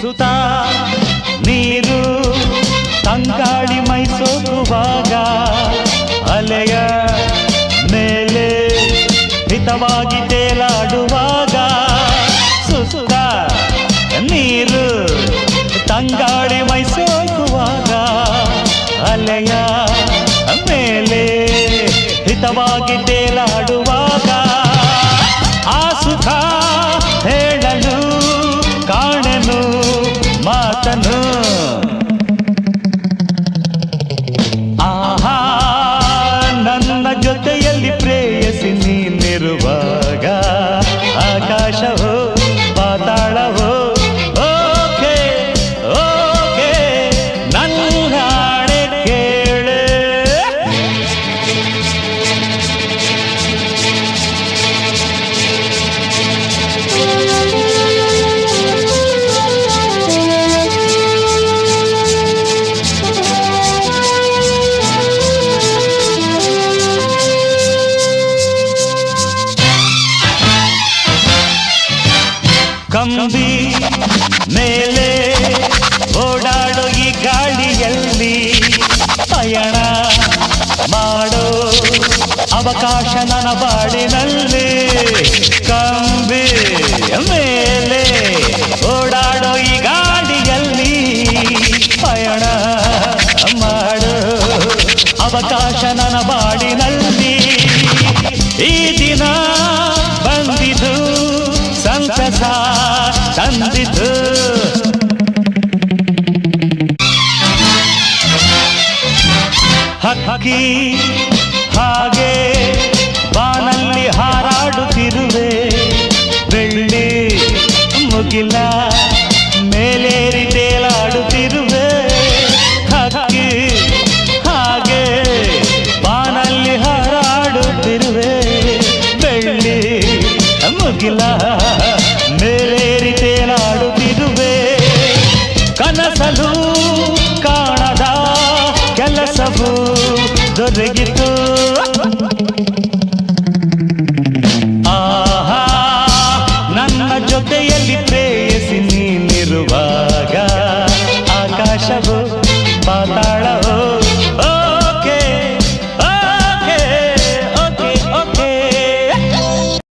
ಸುತ ನೀರು ತಂಗಾಳಿ ಮೈಸೋಗುವಾಗ ಅಲೆಯ ಮೇಲೆ ಹಿತವಾಗಿ ತೇಲಾಡುವಾಗ ಸುತ ನೀರು ತಂಗಾಳಿ ಮೈಸೋಗುವಾಗ ಅಲೆಯ ಮೇಲೆ ಹಿತವಾಗಿ ತೇಲಾಡುವಾಗ ಆ ಸುಖ ಹೇಳಲು ಕಾಣೆನು ಮಾತನು ಆಹಾ ನನ್ನ ಜೊತೆಯಲ್ಲಿ ಪ್ರೇಯಸಿ ನೀನಿರುವಾಗ ಆಕಾಶವೋ ಪಾತಾಳವೋ ಓಕೆ ಓಕೆ ನನ್ನ ಹಾಡೆ ಕೇಳೆ ಕಂಬಿ ಮೇಲೆ ಓಡಾಡೋ ಈ ಗಾಳಿಯಲ್ಲಿ ಪಯಣ ಮಾಡೋ ಅವಕಾಶ ನನ್ನ ಬಾಳಿನಲ್ಲಿ ಕಂಬಿ ಮೇಲೆ ಓಡಾಡೋ ಈ ಗಾಳಿಯಲ್ಲಿ ಪಯಣ ಮಾಡೋ ಅವಕಾಶ ನನ್ನ ಬಾಳಿನಲ್ಲಿ ಈ ದಿನ ಬಂದಿತು ಸಂತಸ ತಂದಿತು ಹಕ್ಕಿ ಹಾಗೆ